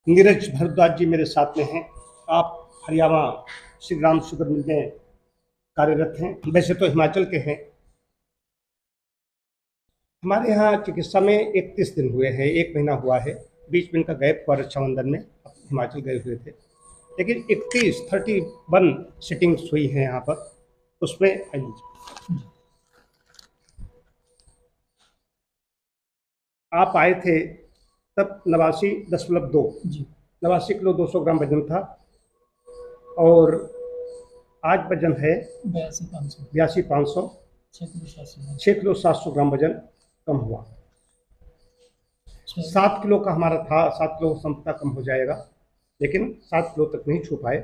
नीरज भारद्वाज जी मेरे साथ में हैं। आप हरियाणा श्री राम शुगर मिल में कार्यरत हैं, वैसे तो हिमाचल के हैं। हमारे यहाँ चिकित्सा में 31 दिन हुए हैं, 1 महीना हुआ है। बीच में इनका गैप हुआ रक्षाबंधन में, हिमाचल गए हुए थे। लेकिन 31 सिटिंग्स हुई हैं यहाँ पर। उसमें आप आए थे तब 89.2, 89 किलो 200 ग्राम वजन था, और आज वजन है 82,500, 6 किलो 700 ग्राम वजन कम हुआ। 7 किलो का हमारा था, 7 किलो क्षमता कम हो जाएगा, लेकिन 7 किलो तक नहीं छू पाए।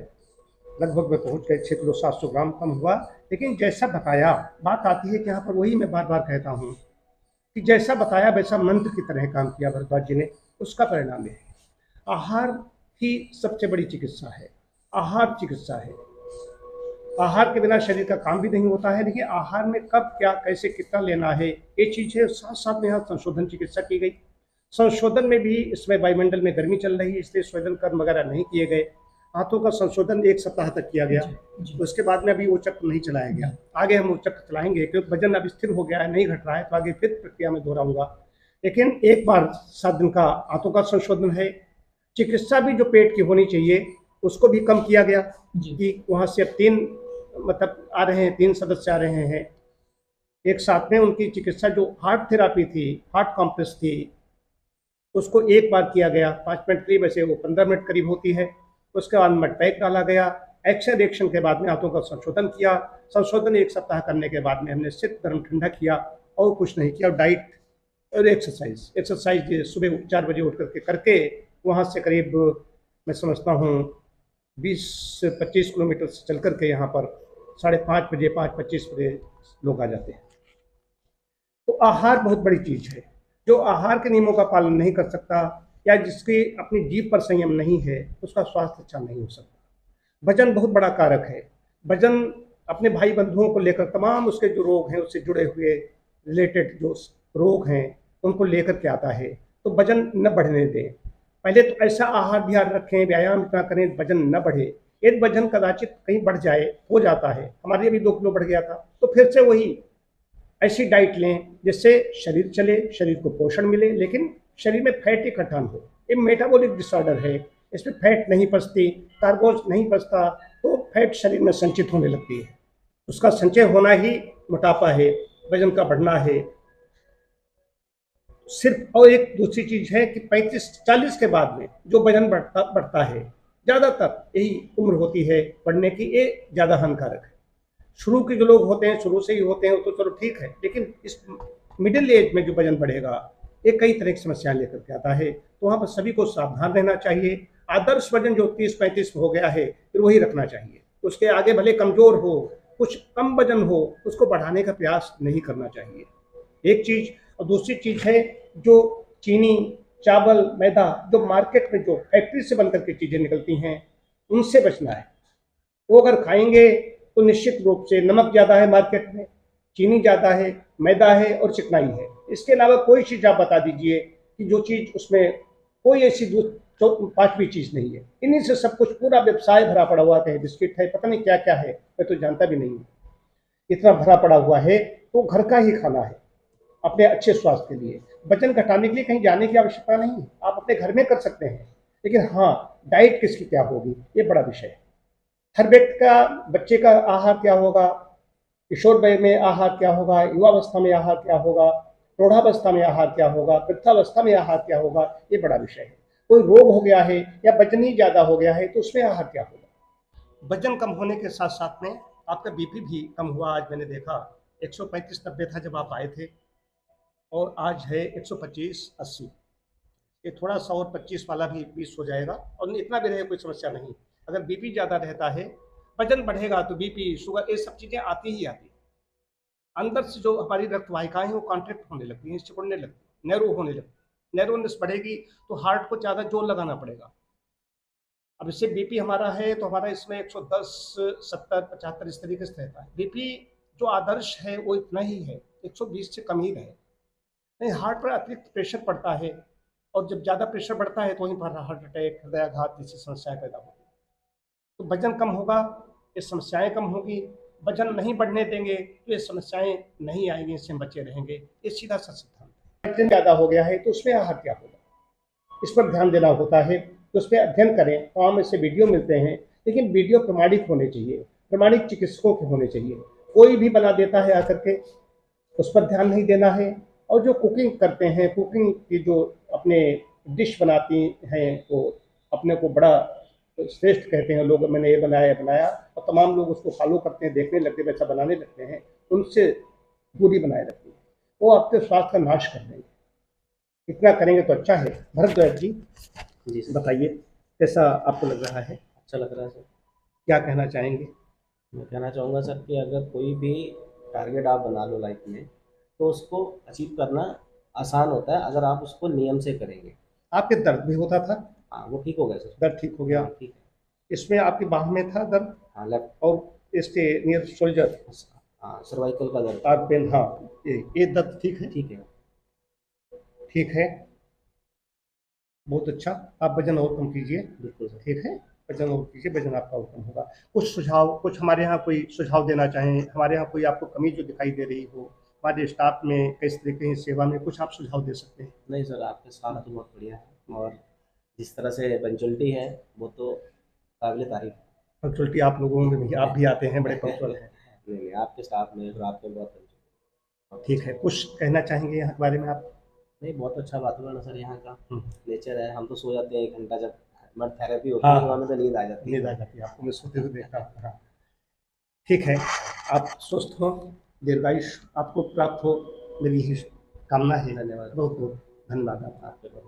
लगभग में पहुंच गए, 6 किलो 700 ग्राम कम हुआ। लेकिन जैसा बताया, बात आती है कि यहाँ पर वही मैं बार बार कहता हूँ कि जैसा बताया वैसा मंत्र की तरह काम किया भारद्वाज जी ने, उसका परिणाम है। आहार ही सबसे बड़ी चिकित्सा है। आहार चिकित्सा है। आहार के बिना शरीर का काम भी नहीं होता है। देखिए, आहार में कब क्या कैसे कितना लेना है, ये चीज़ है। साथ साथ में यहाँ संशोधन चिकित्सा की गई। संशोधन में भी इसमें वायुमंडल में गर्मी चल रही है, इसलिए स्वेदन कर्म वगैरह नहीं किए गए। हाथों का संशोधन 1 सप्ताह तक किया गया। उसके बाद में अभी वो चक्र नहीं चलाया गया। आगे हम वो चक्र चलाएंगे, क्योंकि वजन अब स्थिर हो गया है, नहीं घट रहा है, तो आगे फिर प्रक्रिया में दोहराऊंगा। लेकिन एक बार 7 दिन का हाथों का संशोधन है। चिकित्सा भी जो पेट की होनी चाहिए उसको भी कम किया गया कि वहाँ से अब 3 मतलब आ रहे हैं, 3 सदस्य आ रहे हैं एक साथ में। उनकी चिकित्सा जो हार्ट थेरापी थी, हार्ट कॉम्प्लेक्स थी, उसको एक बार किया गया 5 मिनट करीब, वैसे वो 15 मिनट करीब होती है। उसके बाद मड पैक डाला गया। एक्शन रिएक्शन के बाद में हाथों का संशोधन किया। संशोधन 1 सप्ताह करने के बाद में हमने सिर्फ गर्म ठंडा किया और कुछ नहीं किया। डाइट और एक्सरसाइज सुबह 4 बजे उठ करके करके वहाँ से करीब मैं समझता हूँ 20 से 25 किलोमीटर से चल करके यहाँ पर 5:30 बजे 5:25 बजे लोग आ जाते हैं। तो आहार बहुत बड़ी चीज़ है। जो आहार के नियमों का पालन नहीं कर सकता या जिसकी अपनी जीभ पर संयम नहीं है, उसका स्वास्थ्य अच्छा नहीं हो सकता। वजन बहुत बड़ा कारक है। वजन अपने भाई बंधुओं को लेकर, तमाम उसके जो रोग हैं, उससे जुड़े हुए रिलेटेड जो रोग हैं, उनको लेकर के आता है। तो वजन न बढ़ने दें। पहले तो ऐसा आहार विहार रखें, व्यायाम इतना करें, वजन न बढ़े। यदि वजन कदाचित कहीं बढ़ जाए, हो जाता है, हमारे अभी 2 किलो बढ़ गया था, तो फिर से वही ऐसी डाइट लें जिससे शरीर चले, शरीर को पोषण मिले, लेकिन शरीर में फैट इकट्ठा न हो। ये मेटाबॉलिक डिसऑर्डर है, इसमें फैट नहीं पचती, कार्बोज नहीं पचता, तो फैट शरीर में संचित होने लगती है। उसका संचय होना ही मोटापा है, वजन का बढ़ना है सिर्फ। और एक दूसरी चीज है कि 35-40 के बाद में जो वजन बढ़ता है, ज्यादातर यही उम्र होती है बढ़ने की, ये ज्यादा हानिकारक है। शुरू के जो लोग होते हैं, शुरू से ही होते हैं, वो तो चलो ठीक है, लेकिन इस मिडिल एज में जो वजन बढ़ेगा, ये कई तरह की समस्याएं लेकर के आता है। तो वहाँ पर सभी को सावधान रहना चाहिए। आदर्श वजन जो 30-35 हो गया है, फिर वही रखना चाहिए। उसके आगे भले कमजोर हो, कुछ कम वजन हो, उसको बढ़ाने का प्रयास नहीं करना चाहिए, एक चीज। और दूसरी चीज है, जो चीनी, चावल, मैदा, जो मार्केट में जो फैक्ट्री से बनकर के चीजें निकलती हैं, उनसे बचना है। वो अगर खाएंगे तो निश्चित रूप से नमक ज़्यादा है मार्केट में, चीनी ज़्यादा है, मैदा है और चिकनाई है। इसके अलावा कोई चीज़ आप बता दीजिए कि जो चीज़ उसमें कोई ऐसी पांचवी चीज़ नहीं है। इन्हीं से सब कुछ, पूरा व्यवसाय भरा पड़ा हुआ है। बिस्किट है, पता नहीं क्या क्या है, मैं तो जानता भी नहीं हूँ, इतना भरा पड़ा हुआ है। तो घर का ही खाना है अपने अच्छे स्वास्थ्य के लिए। वजन घटाने के लिए कहीं जाने की आवश्यकता नहीं है, आप अपने घर में कर सकते हैं। लेकिन हाँ, डाइट किसकी क्या होगी, ये बड़ा विषय है। हर व्यक्ति का, बच्चे का आहार क्या होगा, किशोर वय में आहार क्या होगा, युवावस्था में आहार क्या होगा, प्रौढ़ावस्था में आहार क्या होगा, वृद्धावस्था में आहार क्या होगा, ये बड़ा विषय है। कोई रोग हो गया है या वजन ही ज्यादा हो गया है, तो उसमें आहार क्या होगा। वजन कम होने के साथ साथ में आपका बीपी भी कम हुआ। आज मैंने देखा 135-90 था जब आप आए थे, और आज है 125-80। ये थोड़ा सा और 25 वाला भी 20 हो जाएगा, और इतना भी रहे कोई समस्या नहीं। अगर बीपी ज़्यादा रहता है, वजन बढ़ेगा, तो बीपी, शुगर, ये सब चीज़ें आती ही आती हैं। अंदर से जो हमारी रक्त वाहिकाएं हैं, वो कॉन्ट्रैक्ट होने लगती हैं, सिकुड़ने लगती हैं, नैरो होने लगती हैं। नैरोनेस बढ़ेगी तो हार्ट को ज़्यादा जोर लगाना पड़ेगा। अब इससे बीपी हमारा है तो हमारा इसमें 110, 70, 75 इस तरीके से रहता है। बीपी जो आदर्श है वो इतना ही है, 120 से कम ही रहे। नहीं, हार्ट पर अतिरिक्त प्रेशर पड़ता है, और जब ज़्यादा प्रेशर बढ़ता है तो वहीं पर हार्ट अटैक, हृदयाघात जैसी समस्याएं पैदा होती हैं। तो वजन कम होगा, ये समस्याएं कम होगी। वजन नहीं बढ़ने देंगे तो ये समस्याएं नहीं आएंगी, इससे हम बचे रहेंगे। ये सीधा सा सिद्धांत है। वजन ज़्यादा हो गया है तो उसमें आहार क्या होगा, इस पर ध्यान देना होता है। तो उस पर अध्ययन करें, तमाम ऐसे वीडियो मिलते हैं, लेकिन वीडियो प्रमाणित होने चाहिए, प्रमाणित चिकित्सकों के होने चाहिए। कोई भी बना देता है आकर के, उस पर ध्यान नहीं देना है। और जो कुकिंग करते हैं, कुकिंग की जो अपने डिश बनाती हैं, वो अपने को बड़ा श्रेष्ठ कहते हैं लोग, मैंने ये बनाया बनाया, और तमाम लोग उसको फॉलो करते हैं, देखने लगते हैं, वैसा बनाने लगते हैं, उनसे दूरी बनाए रखती है। वो आपके स्वास्थ्य का नाश कर देंगे। इतना करेंगे तो अच्छा है। भरद्वाज जी, जी सर। बताइए कैसा आपको लग रहा है, अच्छा लग रहा है सर। क्या कहना चाहेंगे? मैं कहना चाहूँगा सर कि अगर कोई भी टारगेट आप बना लो लाइफ में, तो उसको अचीव करना आसान होता है अगर आप उसको नियम से करेंगे। आपके दर्द भी होता था? हाँ, वो ठीक हो गया सर। दर्द ठीक हो गया? हाँ, ठीक है। इसमें आपकी बाह में था दर्द, हाँ, लेफ्ट। और इसके नियर शोल्डर हाँ, सर्वाइकल का दर्द। आर्क पेन, हाँ, ये दर्द ठीक है? ठीक है। ठीक है, बहुत अच्छा। आप वजन और कम कीजिए। बिल्कुल सर। ठीक है, वजन और कीजिए, वजन आपका और कम होगा। कुछ सुझाव, कुछ हमारे यहाँ कोई सुझाव देना चाहें, हमारे यहाँ कोई आपको कमी जो दिखाई दे रही हो, हमारे स्टाफ में किस तरीके की सेवा में, कुछ आप सुझाव दे सकते हैं? नहीं सर, आपके स्टाफ तो बहुत बढ़िया है, और जिस तरह से पंचुअलिटी है वो तो काबिल तारीफ है। पंक्चुअलिटी आप लोगों में भी, आप भी आते हैं, बड़े पंक्चुअल हैं। नहीं नहीं, आपके स्टाफ में और आपके बहुत पंचुअल। ठीक है, कुछ कहना चाहेंगे यहाँ के बारे में आप? नहीं, बहुत अच्छा वातावरण है सर यहाँ का। हम्म, नेचर है। हम तो सो जाते हैं 1 घंटा, जब हमारी थेरेपी होती हाँ है तो हाँ, हमें तो नींद आ जाती नींद आ है। जाती है आपको, मैं सोते हुए देखता हूँ। हाँ, ठीक है, आप स्वस्थ हो, दीर्घायुष आपको प्राप्त हो, मेरी यही कामना है। धन्यवाद। बहुत बहुत धन्यवाद आपका। आपके बहुत